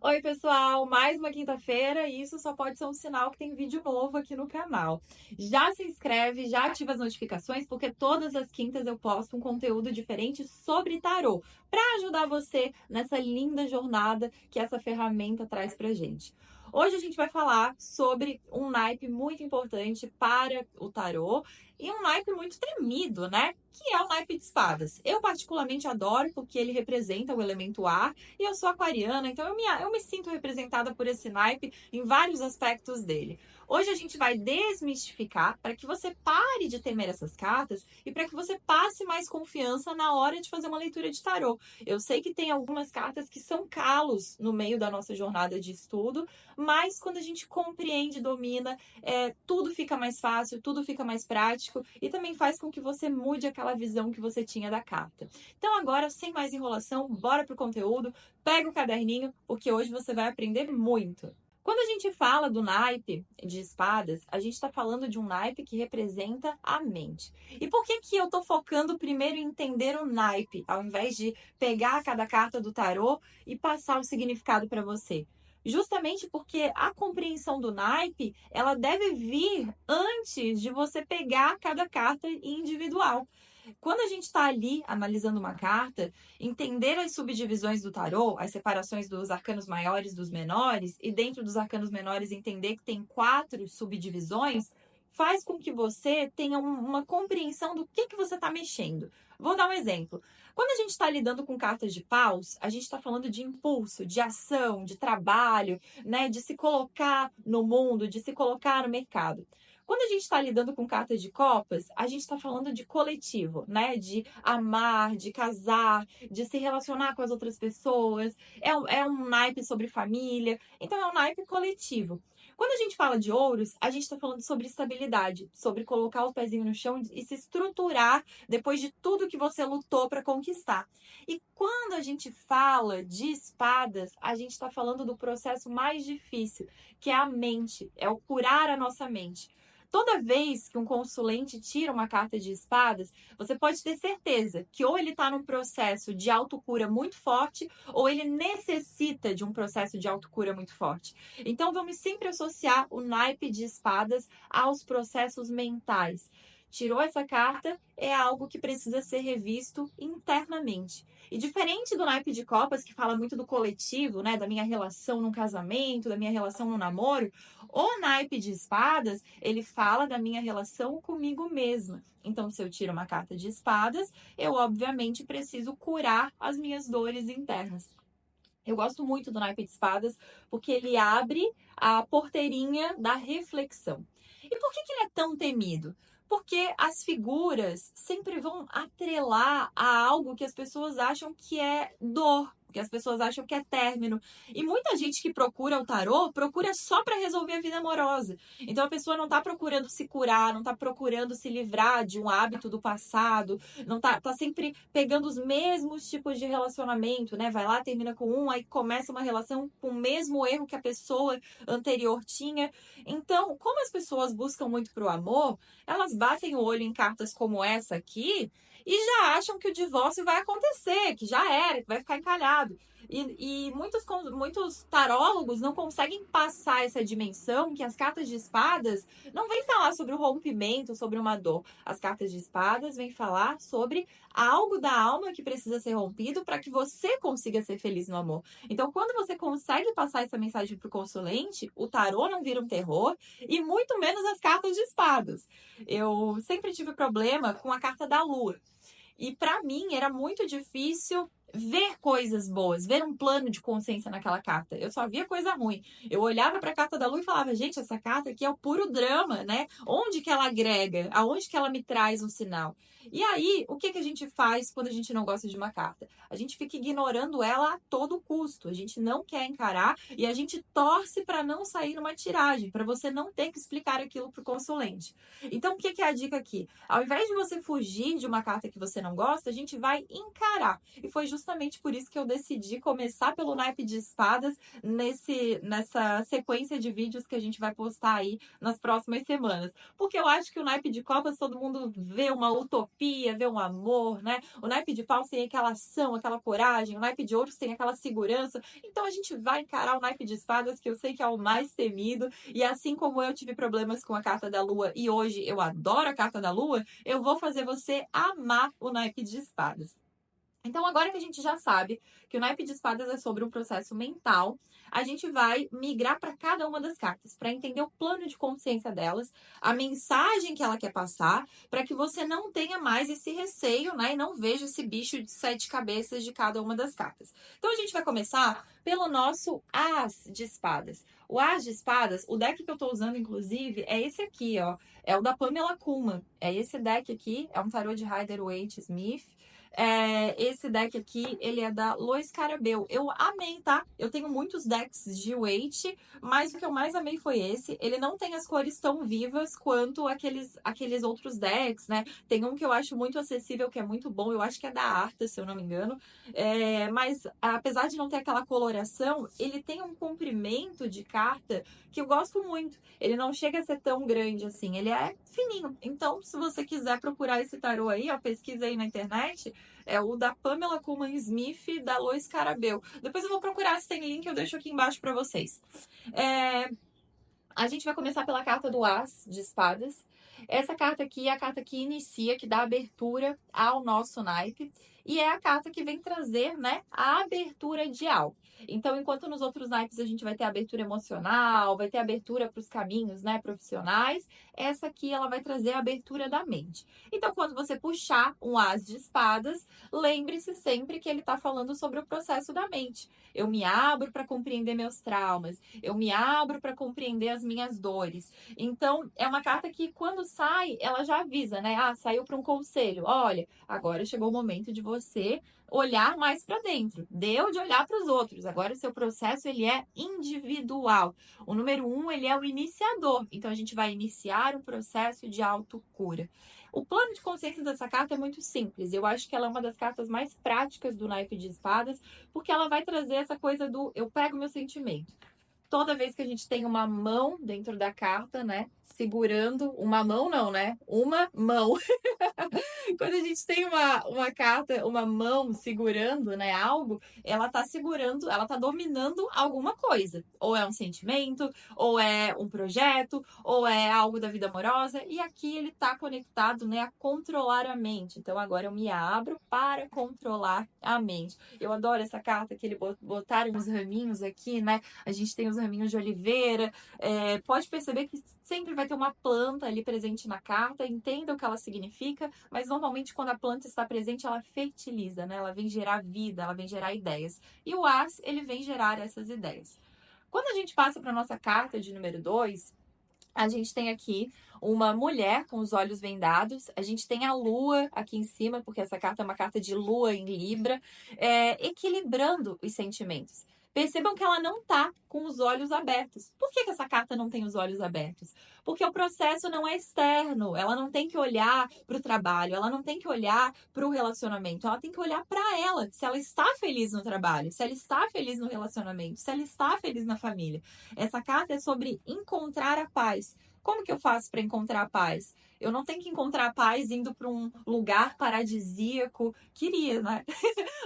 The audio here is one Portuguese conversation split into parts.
Oi, pessoal! Mais uma quinta-feira e isso só pode ser um sinal que tem vídeo novo aqui no canal. Já se inscreve, já ativa as notificações, porque todas as quintas eu posto um conteúdo diferente sobre tarô, para ajudar você nessa linda jornada que essa ferramenta traz pra gente. Hoje a gente vai falar sobre um naipe muito importante para o tarô e um naipe muito temido, né? Que é o naipe de espadas. Eu particularmente adoro porque ele representa o elemento ar e eu sou aquariana, então eu me sinto representada por esse naipe em vários aspectos dele. Hoje a gente vai desmistificar para que você pare de temer essas cartas e para que você passe mais confiança na hora de fazer uma leitura de tarô. Eu sei que tem algumas cartas que são calos no meio da nossa jornada de estudo, mas quando a gente compreende e domina, tudo fica mais fácil, tudo fica mais prático e também faz com que você mude aquela visão que você tinha da carta. Então agora, sem mais enrolação, bora pro conteúdo. Pega o caderninho, porque hoje você vai aprender muito. Quando a gente fala do naipe de espadas, a gente está falando de um naipe que representa a mente. E por que que eu estou focando primeiro em entender o naipe, ao invés de pegar cada carta do tarô e passar o significado para você? Justamente porque a compreensão do naipe, ela deve vir antes de você pegar cada carta individual. Quando a gente está ali analisando uma carta, entender as subdivisões do tarô, as separações dos arcanos maiores dos menores, e dentro dos arcanos menores entender que tem 4 subdivisões, faz com que você tenha uma compreensão do que você está mexendo. Vou dar um exemplo. Quando a gente está lidando com cartas de paus, a gente está falando de impulso, de ação, de trabalho, né, de se colocar no mundo, de se colocar no mercado. Quando a gente está lidando com cartas de copas, a gente está falando de coletivo, né? De amar, de casar, de se relacionar com as outras pessoas. É um naipe sobre família. Então, é um naipe coletivo. Quando a gente fala de ouros, a gente está falando sobre estabilidade, sobre colocar o pezinho no chão e se estruturar depois de tudo que você lutou para conquistar. E quando a gente fala de espadas, a gente está falando do processo mais difícil, que é a mente, é o curar a nossa mente. Toda vez que um consulente tira uma carta de espadas, você pode ter certeza que ou ele está num processo de autocura muito forte, ou ele necessita de um processo de autocura muito forte. Então, vamos sempre associar o naipe de espadas aos processos mentais. Tirou essa carta, é algo que precisa ser revisto internamente. E diferente do naipe de copas, que fala muito do coletivo, né, da minha relação num casamento, da minha relação no namoro, o naipe de espadas, ele fala da minha relação comigo mesma. Então, se eu tiro uma carta de espadas, eu obviamente preciso curar as minhas dores internas. Eu gosto muito do naipe de espadas porque ele abre a porteirinha da reflexão. E por que ele é tão temido? Porque as figuras sempre vão atrelar a algo que as pessoas acham que é dor, que as pessoas acham que é término. E muita gente que procura o tarô procura só para resolver a vida amorosa. Então a pessoa não está procurando se curar, não está procurando se livrar de um hábito do passado, não tá sempre pegando os mesmos tipos de relacionamento, né? Vai lá, termina com um, aí começa uma relação com o mesmo erro que a pessoa anterior tinha. Então, como as pessoas buscam muito pro amor, elas batem o olho em cartas como essa aqui e já acham que o divórcio vai acontecer, que já era, que vai ficar encalhado. E muitos tarólogos não conseguem passar essa dimensão que as cartas de espadas não vêm falar sobre o rompimento, sobre uma dor. As cartas de espadas vêm falar sobre algo da alma que precisa ser rompido para que você consiga ser feliz no amor. Então, quando você consegue passar essa mensagem para o consulente, o tarô não vira um terror e muito menos as cartas de espadas. Eu sempre tive problema com a carta da lua. E para mim era muito difícil ver coisas boas, ver um plano de consciência naquela carta. Eu só via coisa ruim. Eu olhava para a carta da lua e falava, gente, essa carta aqui é o puro drama, né? Onde que ela agrega? Aonde que ela me traz um sinal? E aí, o que que a gente faz quando a gente não gosta de uma carta? A gente fica ignorando ela a todo custo. A gente não quer encarar e a gente torce para não sair numa tiragem, para você não ter que explicar aquilo para o consulente. Então, o que que é a dica aqui? Ao invés de você fugir de uma carta que você não gosta, a gente vai encarar. E foi justamente por isso que eu decidi começar pelo naipe de espadas nessa sequência de vídeos que a gente vai postar aí nas próximas semanas. Porque eu acho que o naipe de copas todo mundo vê uma utopia, vê um amor, né? O naipe de paus tem aquela ação, aquela coragem, o naipe de ouros tem aquela segurança. Então a gente vai encarar o naipe de espadas, que eu sei que é o mais temido, e assim como eu tive problemas com a carta da lua e hoje eu adoro a carta da lua, eu vou fazer você amar o naipe de espadas. Então, agora que a gente já sabe que o naipe de espadas é sobre um processo mental, a gente vai migrar para cada uma das cartas, para entender o plano de consciência delas, a mensagem que ela quer passar, para que você não tenha mais esse receio, né? E não veja esse bicho de 7 cabeças de cada uma das cartas. Então, a gente vai começar pelo nosso As de espadas. O As de espadas, o deck que eu estou usando, inclusive, é esse aqui, ó. É o da Pamela Kuhlman. É esse deck aqui, é um tarô de Rider-Waite-Smith. Esse deck aqui, ele é da Lois Carabel. Eu amei, tá? Eu tenho muitos decks de Waite, mas o que eu mais amei foi esse. Ele não tem as cores tão vivas quanto aqueles outros decks, né? Tem um que eu acho muito acessível, que é muito bom. Eu acho que é da Arta, se eu não me engano. Mas apesar de não ter aquela coloração, ele tem um comprimento de carta que eu gosto muito. Ele não chega a ser tão grande assim. Ele é fininho. Então, se você quiser procurar esse tarô aí, ó, pesquisa aí na internet. É o da Pamela Kuhlman Smith, da Lois Carabel. Depois eu vou procurar se tem link, eu deixo aqui embaixo para vocês. A gente vai começar pela carta do As de espadas. Essa carta aqui é a carta que inicia, que dá abertura ao nosso naipe. E é a carta que vem trazer, né, a abertura de algo. Então, enquanto nos outros naipes a gente vai ter abertura emocional, vai ter abertura para os caminhos, né, profissionais, essa aqui ela vai trazer a abertura da mente. Então, quando você puxar um As de espadas, lembre-se sempre que ele está falando sobre o processo da mente. Eu me abro para compreender meus traumas, eu me abro para compreender as minhas dores. Então, é uma carta que quando sai, ela já avisa, né? Ah, saiu para um conselho. Olha, agora chegou o momento de você olhar mais para dentro. Deu de olhar para os outros. Agora o seu processo ele é individual. O número 1, ele é o iniciador. Então a gente vai iniciar um processo de autocura. O plano de consciência dessa carta é muito simples. Eu acho que ela é uma das cartas mais práticas do naipe de espadas, porque ela vai trazer essa coisa do eu pego meu sentimento. Toda vez que a gente tem uma mão dentro da carta, né? Segurando, uma mão não, né? Uma mão. Quando a gente tem uma carta, uma mão segurando, né, algo, ela tá segurando, ela tá dominando alguma coisa. Ou é um sentimento, ou é um projeto, ou é algo da vida amorosa. E aqui ele tá conectado, né, a controlar a mente. Então agora eu me abro para controlar a mente. Eu adoro essa carta que ele botaram uns raminhos aqui, né? A gente tem os raminhos de oliveira. Pode perceber que sempre vai ter uma planta ali presente na carta. Entenda o que ela significa, mas normalmente quando a planta está presente, ela fertiliza, né? Ela vem gerar vida, ela vem gerar ideias. E o As, ele vem gerar essas ideias. Quando a gente passa para a nossa carta de número 2, a gente tem aqui uma mulher com os olhos vendados. A gente tem a lua aqui em cima, porque essa carta é uma carta de lua em Libra, equilibrando os sentimentos. Percebam que ela não tá com os olhos abertos. Por que essa carta não tem os olhos abertos? Porque o processo não é externo. Ela não tem que olhar para o trabalho, ela não tem que olhar para o relacionamento. Ela tem que olhar para ela. Se ela está feliz no trabalho, se ela está feliz no relacionamento, se ela está feliz na família. Essa carta é sobre encontrar a paz. Como que eu faço para encontrar a paz? Eu não tenho que encontrar a paz indo para um lugar paradisíaco. Queria, né?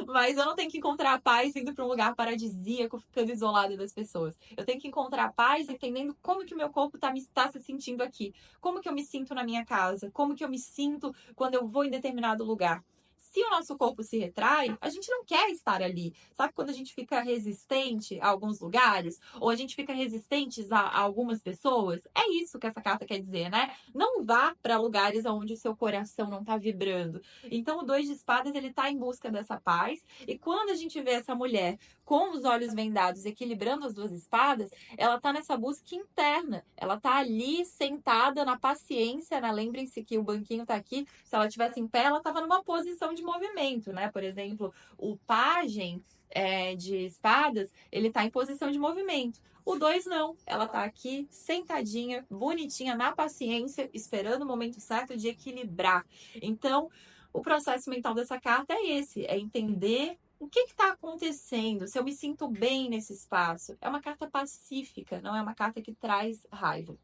Mas eu não tenho que encontrar a paz indo para um lugar paradisíaco, ficando isolado das pessoas. Eu tenho que encontrar a paz entendendo como que o meu corpo tá se sentindo aqui. Como que eu me sinto na minha casa. Como que eu me sinto quando eu vou em determinado lugar. Se o nosso corpo se retrai, a gente não quer estar ali. Sabe quando a gente fica resistente a alguns lugares? Ou a gente fica resistente a algumas pessoas? É isso que essa carta quer dizer, né? Não vá para lugares onde o seu coração não está vibrando. Então, o 2 de espadas, ele está em busca dessa paz. E quando a gente vê essa mulher com os olhos vendados, equilibrando as 2 espadas, ela está nessa busca interna. Ela está ali, sentada na paciência, né? Lembrem-se que o banquinho está aqui. Se ela estivesse em pé, ela estava numa posição de movimento, né? Por exemplo, o pajem de espadas, ele tá em posição de movimento. O 2 não, ela tá aqui sentadinha, bonitinha, na paciência, esperando o momento certo de equilibrar. Então, o processo mental dessa carta é esse, é entender O que está acontecendo? Se eu me sinto bem nesse espaço? É uma carta pacífica, não é uma carta que traz raiva.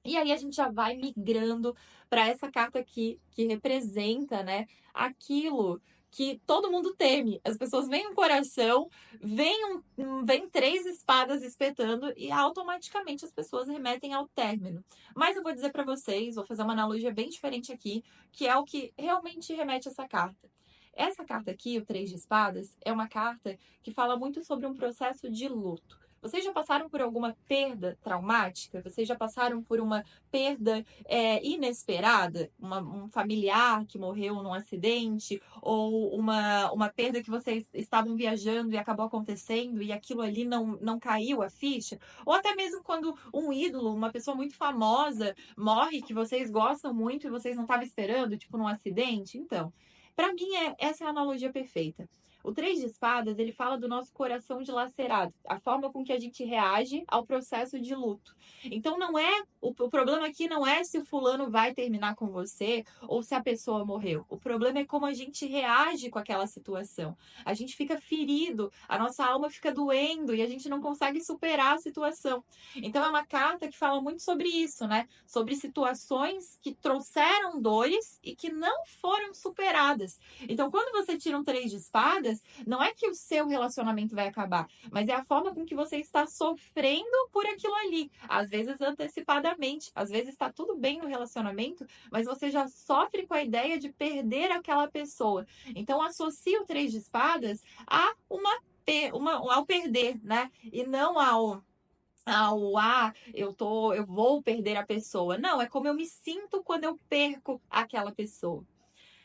E aí a gente já vai migrando para essa carta aqui, que representa, né, aquilo que todo mundo teme. As pessoas veem um coração, vem três espadas espetando e automaticamente as pessoas remetem ao término. Mas eu vou dizer para vocês, vou fazer uma analogia bem diferente aqui, que é o que realmente remete a essa carta. Essa carta aqui, o Três de Espadas, é uma carta que fala muito sobre um processo de luto. Vocês já passaram por alguma perda traumática? Vocês já passaram por uma perda inesperada? Um familiar que morreu num acidente? Ou uma perda que vocês estavam viajando e acabou acontecendo e aquilo ali não caiu a ficha? Ou até mesmo quando um ídolo, uma pessoa muito famosa, morre, que vocês gostam muito e vocês não estavam esperando, tipo num acidente? Então, para mim, essa é a analogia perfeita. O Três de Espadas, ele fala do nosso coração dilacerado, a forma com que a gente reage ao processo de luto. Então, não é o problema aqui não é se o fulano vai terminar com você ou se a pessoa morreu. O problema é como a gente reage com aquela situação. A gente fica ferido, a nossa alma fica doendo e a gente não consegue superar a situação. Então, é uma carta que fala muito sobre isso, né? Sobre situações que trouxeram dores e que não foram superadas. Então, quando você tira um Três de Espadas, não é que o seu relacionamento vai acabar, mas é a forma com que você está sofrendo por aquilo ali. Às vezes antecipadamente, às vezes está tudo bem no relacionamento, mas você já sofre com a ideia de perder aquela pessoa. Então, associa o Três de Espadas a ao perder, né? E não eu vou perder a pessoa. Não, é como eu me sinto quando eu perco aquela pessoa.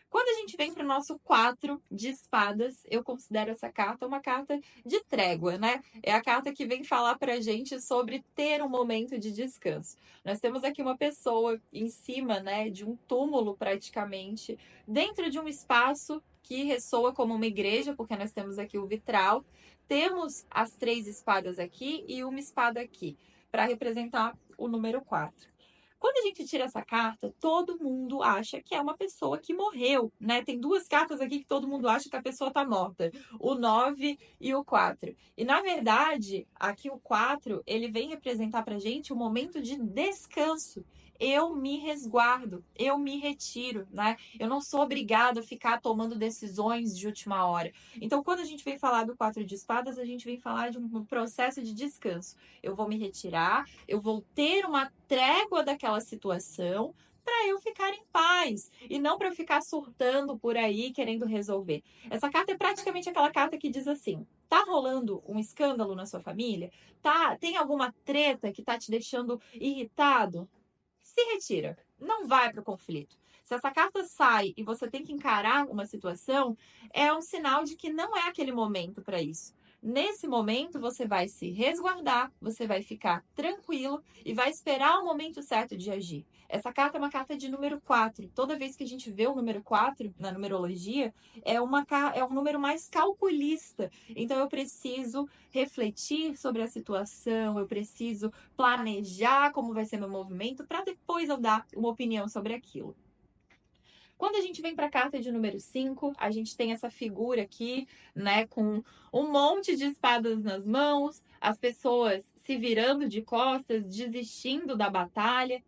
Quando a gente vem para o nosso 4 de espadas, eu considero essa carta uma carta de trégua, né? É a carta que vem falar para a gente sobre ter um momento de descanso. Nós temos aqui uma pessoa em cima, né, de um túmulo praticamente, dentro de um espaço que ressoa como uma igreja, porque nós temos aqui o vitral. Temos as 3 espadas aqui e uma espada aqui, para representar o número 4. Quando a gente tira essa carta, todo mundo acha que é uma pessoa que morreu, né? Tem duas cartas aqui que todo mundo acha que a pessoa tá morta, o 9 e o 4. E na verdade, aqui o 4, ele vem representar pra gente um momento de descanso. Eu me resguardo, eu me retiro, né? Eu não sou obrigado a ficar tomando decisões de última hora. Então, quando a gente vem falar do 4 de espadas, a gente vem falar de um processo de descanso. Eu vou me retirar, eu vou ter uma trégua daquela situação para eu ficar em paz e não para eu ficar surtando por aí querendo resolver. Essa carta é praticamente aquela carta que diz assim: tá rolando um escândalo na sua família? Tem alguma treta que tá te deixando irritado? Se retira, não vai para o conflito. Se essa carta sai e você tem que encarar uma situação, é um sinal de que não é aquele momento para isso. Nesse momento, você vai se resguardar, você vai ficar tranquilo e vai esperar o momento certo de agir. Essa carta é uma carta de número 4. Toda vez que a gente vê o número 4 na numerologia, é um número mais calculista. Então, eu preciso refletir sobre a situação, eu preciso planejar como vai ser meu movimento para depois eu dar uma opinião sobre aquilo. Quando a gente vem para a carta de número 5, a gente tem essa figura aqui, né, com um monte de espadas nas mãos, as pessoas se virando de costas, desistindo da batalha.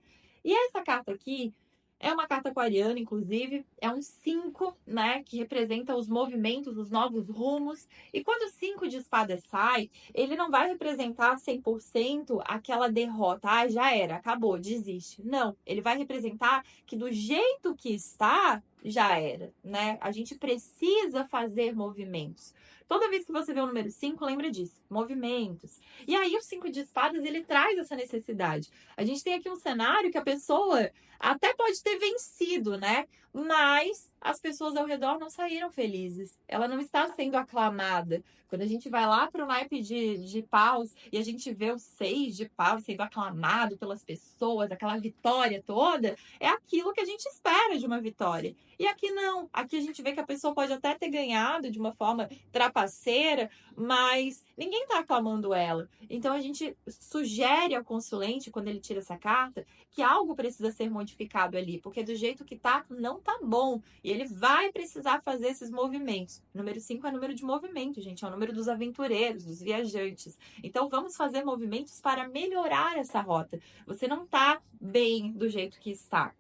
E essa carta aqui é uma carta aquariana, inclusive, é um 5, né, que representa os movimentos, os novos rumos. E quando o 5 de espadas sai, ele não vai representar 100% aquela derrota. Ah, já era, acabou, desiste. Não, ele vai representar que do jeito que está, já era, né? A gente precisa fazer movimentos. Toda vez que você vê o número 5, lembra disso, movimentos. E aí o 5 de espadas, ele traz essa necessidade. A gente tem aqui um cenário que a pessoa até pode ter vencido, né? Mas as pessoas ao redor não saíram felizes. Ela não está sendo aclamada. Quando a gente vai lá para o naipe de paus e a gente vê o 6 de paus sendo aclamado pelas pessoas, aquela vitória toda, é aquilo que a gente espera de uma vitória. E aqui não. Aqui a gente vê que a pessoa pode até ter ganhado de uma forma trapaceira, mas ninguém ninguém tá aclamando ela. Então a gente sugere ao consulente, quando ele tira essa carta, que algo precisa ser modificado ali, porque do jeito que tá, não tá bom. E ele vai precisar fazer esses movimentos. Número 5 é número de movimento, gente, é o número dos aventureiros, dos viajantes. Então vamos fazer movimentos para melhorar essa rota. Você não tá bem do jeito que está.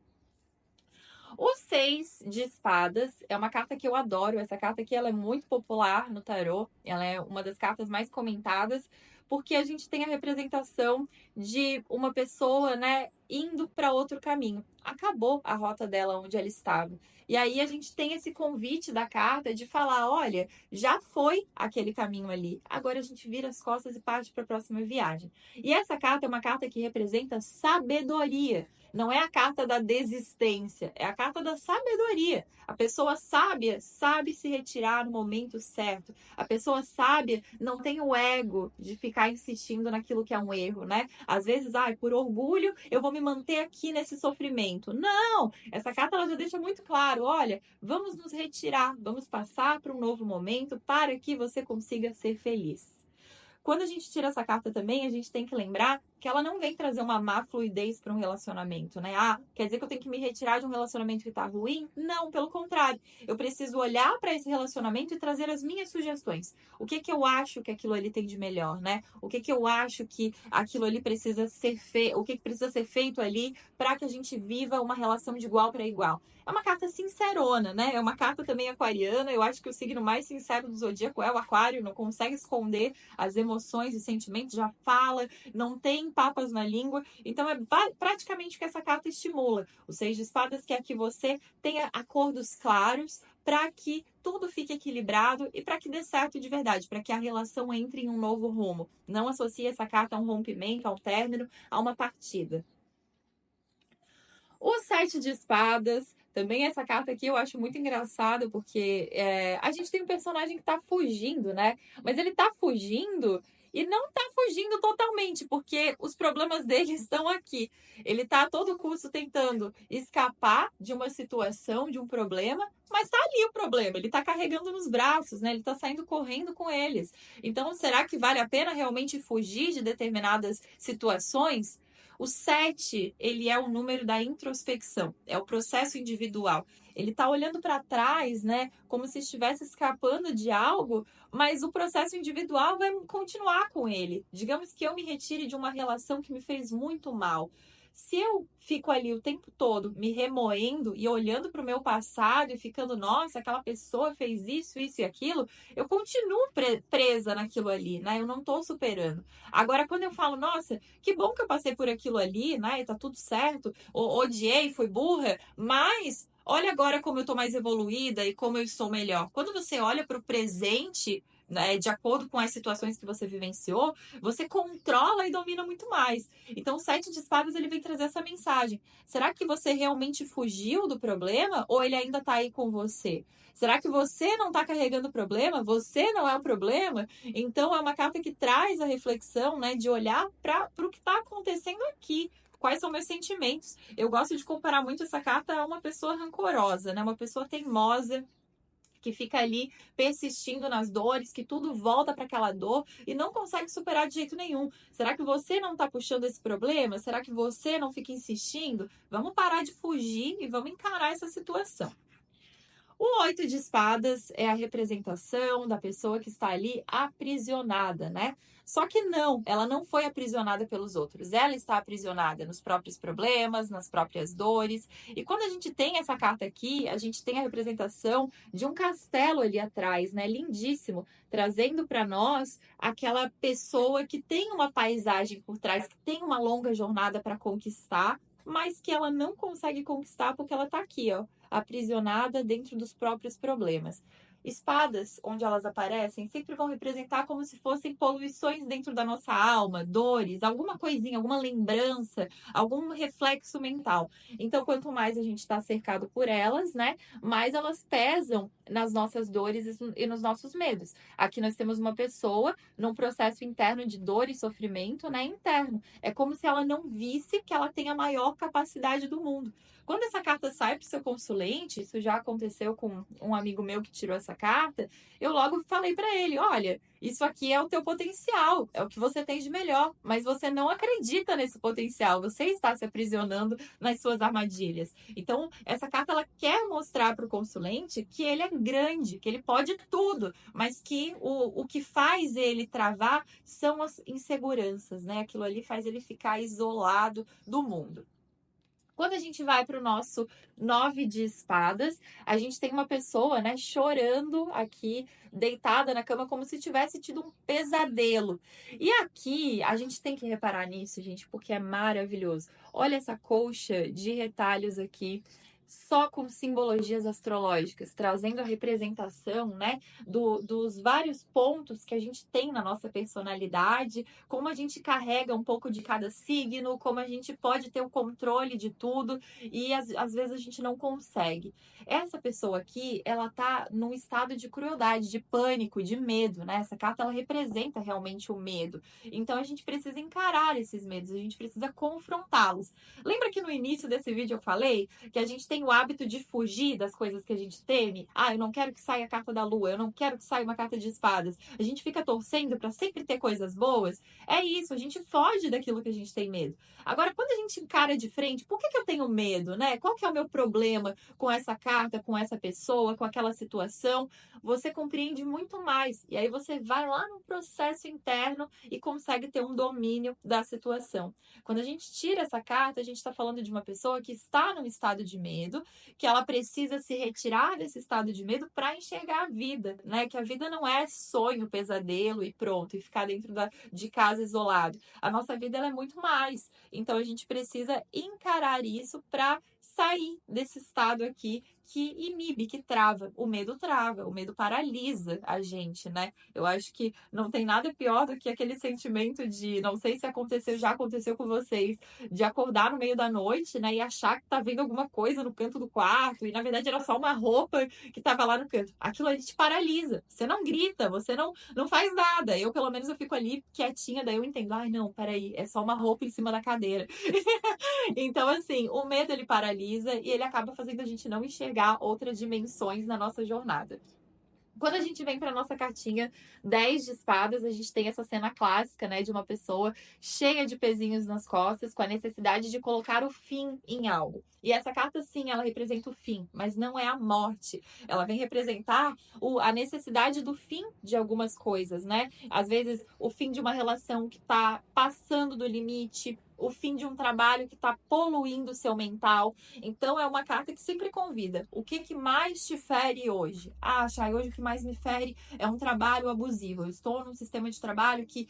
O 6 de espadas é uma carta que eu adoro. Essa carta aqui ela é muito popular no tarô. Ela é uma das cartas mais comentadas, porque a gente tem a representação de uma pessoa, né, indo para outro caminho. Acabou a rota dela onde ela estava. E aí a gente tem esse convite da carta de falar, olha, já foi aquele caminho ali. Agora a gente vira as costas e parte para a próxima viagem. E essa carta é uma carta que representa sabedoria. Não é a carta da desistência, é a carta da sabedoria. A pessoa sábia sabe se retirar no momento certo. A pessoa sábia não tem o ego de ficar insistindo naquilo que é um erro, né? Às vezes, por orgulho, eu vou me manter aqui nesse sofrimento. Não! Essa carta ela já deixa muito claro, olha, vamos nos retirar, vamos passar para um novo momento para que você consiga ser feliz. Quando a gente tira essa carta também, a gente tem que lembrar que ela não vem trazer uma má fluidez para um relacionamento, né? Quer dizer que eu tenho que me retirar de um relacionamento que tá ruim? Não, pelo contrário. Eu preciso olhar para esse relacionamento e trazer as minhas sugestões. O que eu acho que aquilo ali tem de melhor, né? O que eu acho que aquilo ali precisa ser feito, o que precisa ser feito ali para que a gente viva uma relação de igual para igual. É uma carta sincerona, né? É uma carta também aquariana. Eu acho que o signo mais sincero do zodíaco é o aquário, não consegue esconder as emoções e sentimentos, já fala, não tem papas na língua. Então é praticamente o que essa carta estimula. O 6 de espadas quer que você tenha acordos claros para que tudo fique equilibrado e para que dê certo de verdade, para que a relação entre em um novo rumo. Não associe essa carta a um rompimento, a um término, a uma partida. O 7 de espadas, também essa carta aqui eu acho muito engraçado, porque a gente tem um personagem que tá fugindo, né? Mas ele tá fugindo e não tá fugindo totalmente, porque os problemas dele estão aqui. Ele tá a todo custo tentando escapar de uma situação, de um problema, mas tá ali o problema, ele tá carregando nos braços, né? Ele tá saindo correndo com eles. Então, será que vale a pena realmente fugir de determinadas situações? O 7, ele é o número da introspecção, é o processo individual. Ele está olhando para trás, né, como se estivesse escapando de algo, mas o processo individual vai continuar com ele. Digamos que eu me retire de uma relação que me fez muito mal. Se eu fico ali o tempo todo me remoendo e olhando para o meu passado e ficando, nossa, aquela pessoa fez isso, isso e aquilo, eu continuo presa naquilo ali, né? Eu não estou superando. Agora, quando eu falo, nossa, que bom que eu passei por aquilo ali, né? E tá tudo certo, odiei, fui burra, mas olha agora como eu tô mais evoluída e como eu estou melhor. Quando você olha para o presente, né, de acordo com as situações que você vivenciou, você controla e domina muito mais. Então, o 7 de espadas ele vem trazer essa mensagem. Será que você realmente fugiu do problema ou ele ainda está aí com você? Será que você não está carregando o problema? Você não é o problema? Então, é uma carta que traz a reflexão, né, de olhar para o que está acontecendo aqui. Quais são meus sentimentos? Eu gosto de comparar muito essa carta a uma pessoa rancorosa, né? Uma pessoa teimosa, que fica ali persistindo nas dores, que tudo volta para aquela dor e não consegue superar de jeito nenhum. Será que você não está puxando esse problema? Será que você não fica insistindo? Vamos parar de fugir e vamos encarar essa situação. O 8 de espadas é a representação da pessoa que está ali aprisionada, né? Só que não, ela não foi aprisionada pelos outros. Ela está aprisionada nos próprios problemas, nas próprias dores. E quando a gente tem essa carta aqui, a gente tem a representação de um castelo ali atrás, né? Lindíssimo, trazendo para nós aquela pessoa que tem uma paisagem por trás, que tem uma longa jornada para conquistar, mas que ela não consegue conquistar porque ela está aqui, ó, aprisionada dentro dos próprios problemas. Espadas, onde elas aparecem, sempre vão representar como se fossem poluições dentro da nossa alma, dores, alguma coisinha, alguma lembrança, algum reflexo mental. Então, quanto mais a gente está cercado por elas, né, mais elas pesam nas nossas dores e nos nossos medos. Aqui nós temos uma pessoa num processo interno de dor e sofrimento, né, interno. É como se ela não visse que ela tem a maior capacidade do mundo. Quando essa carta sai para o seu consulente, isso já aconteceu com um amigo meu que tirou essa essa carta, eu logo falei para ele: olha, isso aqui é o teu potencial, é o que você tem de melhor, mas você não acredita nesse potencial, você está se aprisionando nas suas armadilhas. Então, essa carta ela quer mostrar para o consulente que ele é grande, que ele pode tudo, mas que o que faz ele travar são as inseguranças, né? Aquilo ali faz ele ficar isolado do mundo. Quando a gente vai para o nosso 9 de espadas, a gente tem uma pessoa, né, chorando aqui, deitada na cama, como se tivesse tido um pesadelo. E aqui, a gente tem que reparar nisso, gente, porque é maravilhoso. Olha essa colcha de retalhos aqui, só com simbologias astrológicas, trazendo a representação, né, dos vários pontos que a gente tem na nossa personalidade, como a gente carrega um pouco de cada signo, como a gente pode ter o controle de tudo e às vezes a gente não consegue. Essa pessoa aqui, ela tá num estado de crueldade, de pânico, de medo, né? Essa carta ela representa realmente o medo. Então a gente precisa encarar esses medos, a gente precisa confrontá-los. Lembra que no início desse vídeo eu falei que a gente tem o hábito de fugir das coisas que a gente teme? Ah, eu não quero que saia a carta da lua, eu não quero que saia uma carta de espadas. A gente fica torcendo para sempre ter coisas boas. É isso, a gente foge daquilo que a gente tem medo. Agora, quando a gente encara de frente, por que eu tenho medo, né? Qual que é o meu problema com essa carta, com essa pessoa, com aquela situação? Você compreende muito mais. E aí você vai lá no processo interno e consegue ter um domínio da situação. Quando a gente tira essa carta, a gente está falando de uma pessoa que está num estado de medo, que ela precisa se retirar desse estado de medo para enxergar a vida, né? Que a vida não é sonho, pesadelo e pronto, e ficar dentro de casa isolado. A nossa vida ela é muito mais. Então a gente precisa encarar isso para sair desse estado aqui que inibe, que trava. O medo trava, o medo paralisa a gente, né? Eu acho que não tem nada pior do que aquele sentimento de, não sei se aconteceu, já aconteceu com vocês, de acordar no meio da noite, né, e achar que tá vendo alguma coisa no canto do quarto, e na verdade era só uma roupa que tava lá no canto. Aquilo ali te paralisa. Você não grita, você não faz nada. Eu, pelo menos, eu fico ali quietinha, daí eu entendo, ai, não, peraí, é só uma roupa em cima da cadeira. Então, assim, o medo ele paralisa e ele acaba fazendo a gente não enxergar outras dimensões na nossa jornada. Quando a gente vem para nossa cartinha 10 de espadas, a gente tem essa cena clássica, né, de uma pessoa cheia de pezinhos nas costas, com a necessidade de colocar o fim em algo. E essa carta, sim, ela representa o fim, mas não é a morte. Ela vem representar a necessidade do fim de algumas coisas, né? Às vezes, o fim de uma relação que está passando do limite, o fim de um trabalho que está poluindo o seu mental. Então, é uma carta que sempre convida. O que mais te fere hoje? Ah, Chay, hoje o que mais me fere é um trabalho abusivo. Eu estou num sistema de trabalho que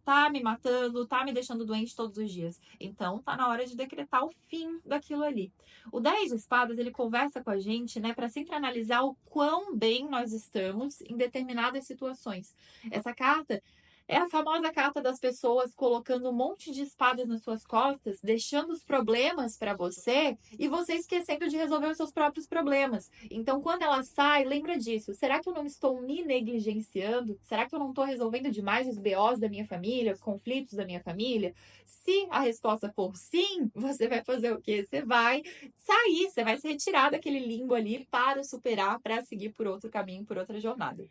tá me matando, tá me deixando doente todos os dias. Então, tá na hora de decretar o fim daquilo ali. O 10 de espadas, ele conversa com a gente, né, para sempre analisar o quão bem nós estamos em determinadas situações. Essa carta é a famosa carta das pessoas colocando um monte de espadas nas suas costas, deixando os problemas para você e você esquecendo de resolver os seus próprios problemas. Então, quando ela sai, lembra disso. Será que eu não estou me negligenciando? Será que eu não estou resolvendo demais os BOs da minha família, os conflitos da minha família? Se a resposta for sim, você vai fazer o quê? Você vai sair, você vai se retirar daquele limbo ali para superar, para seguir por outro caminho, por outra jornada.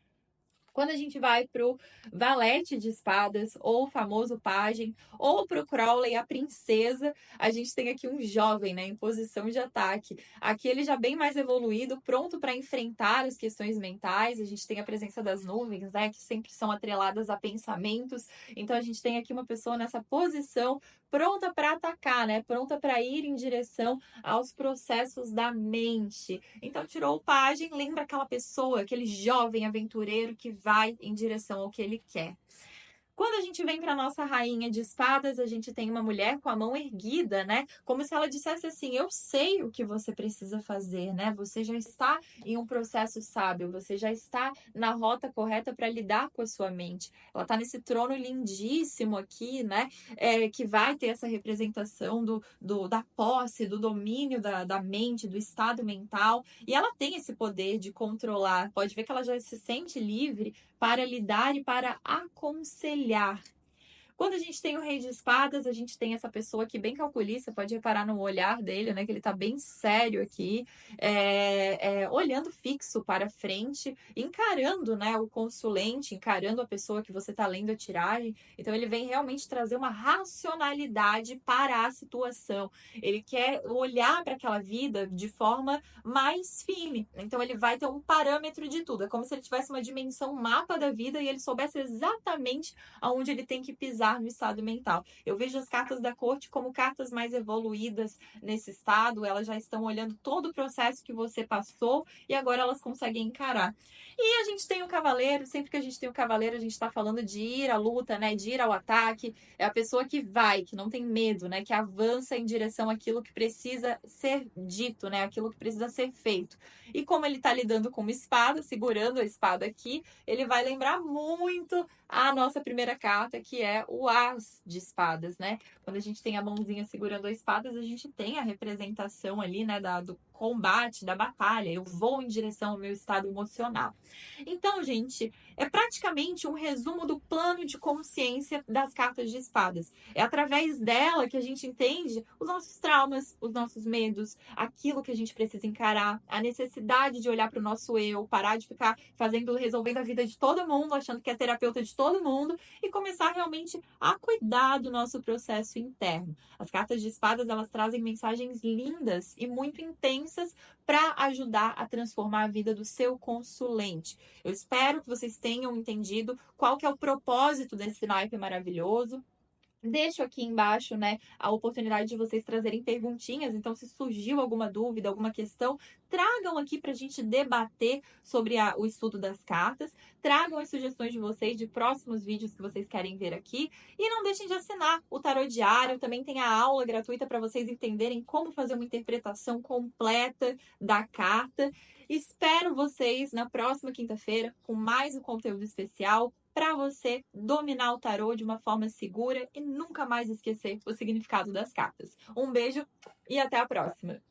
Quando a gente vai pro valete de espadas, ou o famoso pajem, ou pro Crowley, a princesa, a gente tem aqui um jovem, né, em posição de ataque. Aqui ele já bem mais evoluído, pronto para enfrentar as questões mentais. A gente tem a presença das nuvens, né, que sempre são atreladas a pensamentos. Então a gente tem aqui uma pessoa nessa posição pronta para atacar, né, pronta para ir em direção aos processos da mente. Então tirou o pajem, lembra aquela pessoa, aquele jovem aventureiro que vai em direção ao que ele quer. Quando a gente vem para nossa rainha de espadas, a gente tem uma mulher com a mão erguida, né? Como se ela dissesse assim: eu sei o que você precisa fazer, né? Você já está em um processo sábio, você já está na rota correta para lidar com a sua mente. Ela está nesse trono lindíssimo aqui, né? Que vai ter essa representação da posse, do domínio da mente, do estado mental. E ela tem esse poder de controlar. Pode ver que ela já se sente livre para lidar e para aconselhar. Quando a gente tem o Rei de Espadas, a gente tem essa pessoa aqui bem calculista, pode reparar no olhar dele, né, que ele tá bem sério aqui, olhando fixo para frente, encarando, né, o consulente, encarando a pessoa que você tá lendo a tiragem. Então ele vem realmente trazer uma racionalidade para a situação. Ele quer olhar para aquela vida de forma mais firme. Então ele vai ter um parâmetro de tudo. É como se ele tivesse uma dimensão, um mapa da vida e ele soubesse exatamente aonde ele tem que pisar no estado mental. Eu vejo as cartas da corte como cartas mais evoluídas nesse estado, elas já estão olhando todo o processo que você passou e agora elas conseguem encarar. E a gente tem o cavaleiro, sempre que a gente tem o cavaleiro, a gente está falando de ir à luta, né? De ir ao ataque. É a pessoa que vai, que não tem medo, né? Que avança em direção àquilo que precisa ser dito, né? Aquilo que precisa ser feito. E como ele está lidando com uma espada, segurando a espada aqui, ele vai lembrar muito a nossa primeira carta, que é o As de Espadas, né? Quando a gente tem a mãozinha segurando as espadas, a gente tem a representação ali, né, do combate, da batalha. Eu vou em direção ao meu estado emocional. Então, gente, é praticamente um resumo do plano de consciência das cartas de espadas. É através dela que a gente entende os nossos traumas, os nossos medos, aquilo que a gente precisa encarar, a necessidade de olhar para o nosso eu, parar de ficar resolvendo a vida de todo mundo, achando que é terapeuta de todo mundo e começar realmente a cuidar do nosso processo interno. As cartas de espadas, elas trazem mensagens lindas e muito intensas para ajudar a transformar a vida do seu consulente. Eu espero que vocês tenham entendido qual que é o propósito desse naipe maravilhoso. Deixo aqui embaixo, né, a oportunidade de vocês trazerem perguntinhas. Então, se surgiu alguma dúvida, alguma questão, tragam aqui para a gente debater sobre o estudo das cartas. Tragam as sugestões de vocês de próximos vídeos que vocês querem ver aqui. E não deixem de assinar o Tarô Diário. Também tem a aula gratuita para vocês entenderem como fazer uma interpretação completa da carta. Espero vocês na próxima quinta-feira com mais um conteúdo especial para você dominar o tarô de uma forma segura e nunca mais esquecer o significado das cartas. Um beijo e até a próxima!